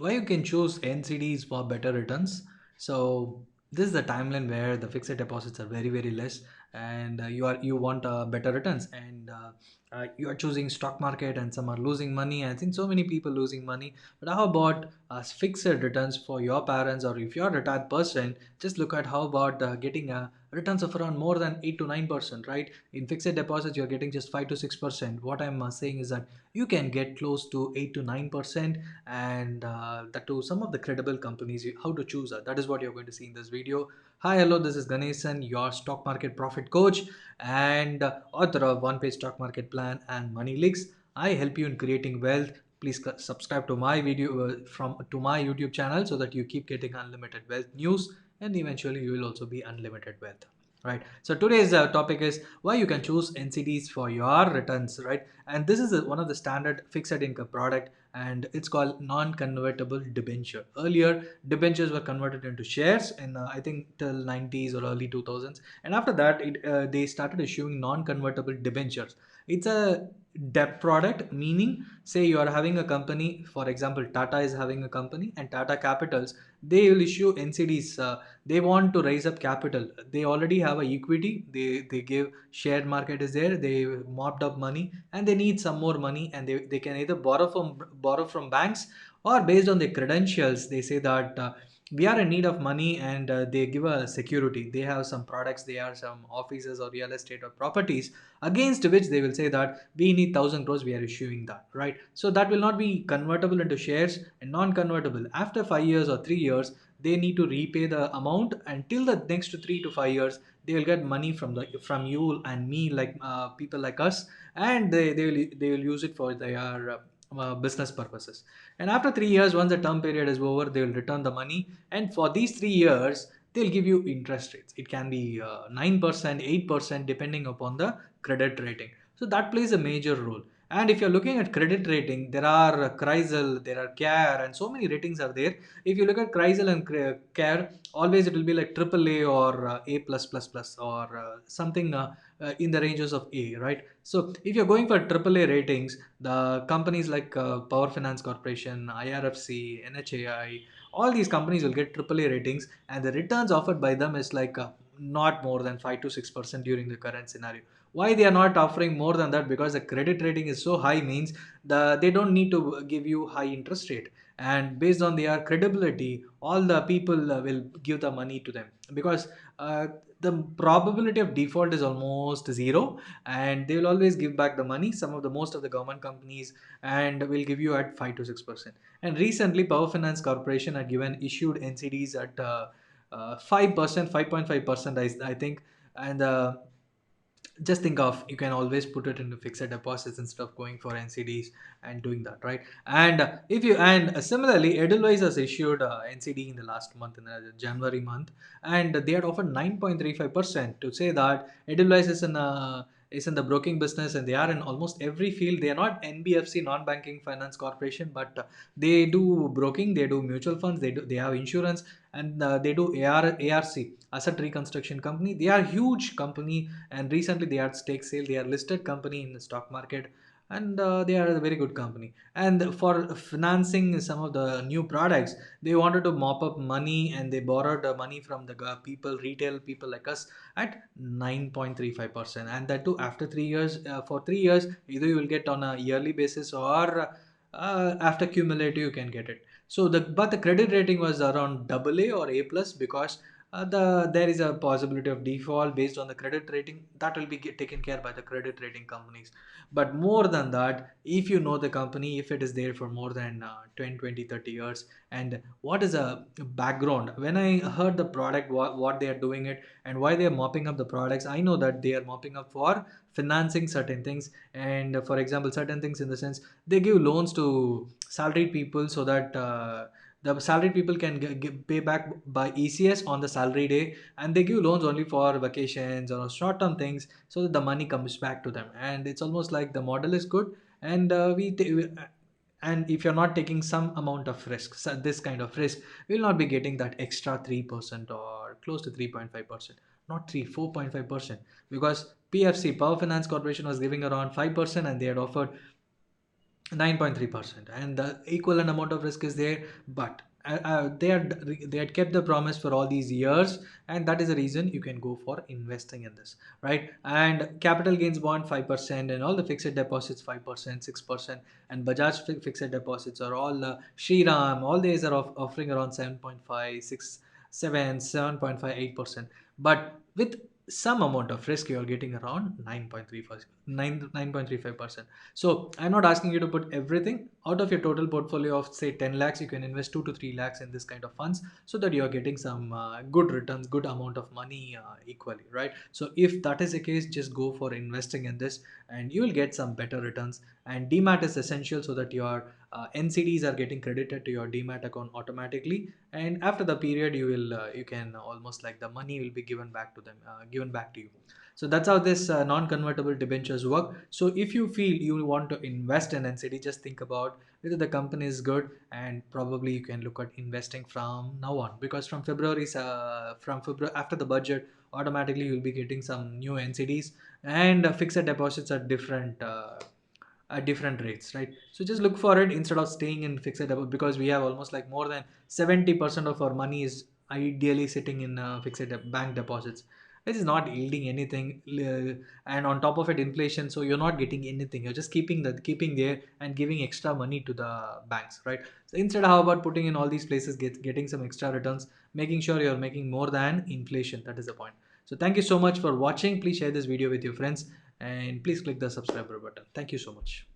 why you can choose NCDs for better returns. So this is the timeline where the fixed deposits are very less, and you want better returns, and you are choosing stock market, and some are losing money. I think so many people losing money. But how about fixed returns for your parents, or if you're a retired person, just look at how about getting returns of around more than 8 to 9%, right? In fixed deposits, you're getting just 5 to 6%. What I'm saying is that you can get close to 8 to 9%, and that to some of the credible companies. How to choose that is what you're going to see in this video. Hi, hello, this is Ganesan, your stock market profit coach, and author of One Page Stock Market Plan and Money Leaks. I help you in creating wealth. Please subscribe to my video from to my YouTube channel, so that you keep getting unlimited wealth news, and eventually you will also be unlimited wealth. Right. So today's topic is why you can choose NCDs for your returns. Right. And this is one of the standard fixed income product, and it's called non-convertible debenture. Earlier, debentures were converted into shares in I think till 90s or early 2000s, and after that, they started issuing non-convertible debentures. It's a debt product, meaning say you are having a company, for example, Tata is having a company, and Tata Capitals, they will issue NCDs. They want to raise up capital. They already have a equity. They give share market is there. They mopped up money, and they need some more money, and they can either borrow from banks, or based on their credentials they say that we are in need of money, and they give a security. They have some products, they have some offices or real estate or properties, against which they will say that we need 1,000 crores, we are issuing that, right? So that will not be convertible into shares, and non-convertible after 5 years or 3 years, they need to repay the amount. Until the next 3 to 5 years, they will get money from you and me, like people like us, and they will use it for their business purposes. And after 3 years, once the term period is over, they will return the money, and for these 3 years they'll give you interest rates. It can be 9%, 8%, depending upon the credit rating. So that plays a major role. And if you're looking at credit rating, there are Chrysal, there are Care, and so many ratings are there. If you look at Chrysal and Care, always it will be like AAA or A plus plus plus, or something in the ranges of A, right? So if you're going for AAA ratings, the companies like Power Finance Corporation, IRFC, NHAI, all these companies will get AAA ratings, and the returns offered by them is like not more than 5 to 6% during the current scenario. Why they are not offering more than that? Because the credit rating is so high, means they don't need to give you high interest rate, and based on their credibility, all the people will give the money to them, because the probability of default is almost zero, and they will always give back the money, some of the most of the government companies, and will give you at 5 to 6%. And recently Power Finance Corporation had given issued NCDs at 5%, 5.5%, I think. And just think of, you can always put it into fixed deposits instead of going for NCDs and doing that, right? And if you and similarly, Edelweiss has issued NCD in the last month, in the January month, and they had offered 9.35%, to say that Edelweiss is in the broking business, and they are in almost every field. They are not NBFC, non-banking finance corporation, but they do broking, they do mutual funds, they have insurance, and they do ARC, asset reconstruction company. They are huge company, and recently they had stake sale. They are listed company in the stock market, and they are a very good company. And for financing some of the new products, they wanted to mop up money, and they borrowed money from the people, retail people like us, at 9.35%, and that too after 3 years. For 3 years, either you will get on a yearly basis, or after cumulative you can get it. So the credit rating was around AA or A plus, because there is a possibility of default based on the credit rating, that will be taken care by the credit rating companies. But more than that, if you know the company, if it is there for more than 10, 20, 30 years, and what is a background, when I heard the product, what they are doing it, and why they are mopping up the products, I know that they are mopping up for financing certain things. And for example, certain things in the sense, they give loans to salaried people, so that the salaried people can pay back by ECS on the salary day, and they give loans only for vacations or short term things, so that the money comes back to them. And it's almost like the model is good, and and if you're not taking some amount of risk, so this kind of risk, you will not be getting that extra 3% or close to 3.5%, not 3, 4.5%, because PFC, Power Finance Corporation, was giving around 5%, and they had offered 9.3%, and the equivalent amount of risk is there, but they had kept the promise for all these years, and that is the reason you can go for investing in this, right? And capital gains bond 5%, and all the fixed deposits 5%, 6%, and Bajaj fixed deposits are all Shriram, all these are offering around 7.5, 6, 7, 7.58%, but with some amount of risk you are getting around 9.35%. So I'm not asking you to put everything out of your total portfolio of say 10 lakhs. You can invest 2 to 3 lakhs in this kind of funds so that you are getting some good returns, good amount of money equally, right? So if that is the case, just go for investing in this and you will get some better returns. And Demat is essential so that your NCDs are getting credited to your Demat account automatically. And after the period, you can almost like the money will be given back to them, given back to you. So that's how this non-convertible debentures work. So if you feel you want to invest in NCD, just think about whether the company is good, and probably you can look at investing from now on, because from February after the budget, automatically you'll be getting some new NCDs, and fixed deposits are different. At different rates, right? So just look for it instead of staying in fixed deposit, because we have almost like more than 70% of our money is ideally sitting in bank deposits. It is not yielding anything, and on top of it inflation, so you're not getting anything, you're just keeping there and giving extra money to the banks, right? So instead, how about putting in all these places, getting some extra returns, making sure you're making more than inflation. That is the point. So thank you so much for watching. Please share this video with your friends, and please click the subscribe button. Thank you so much.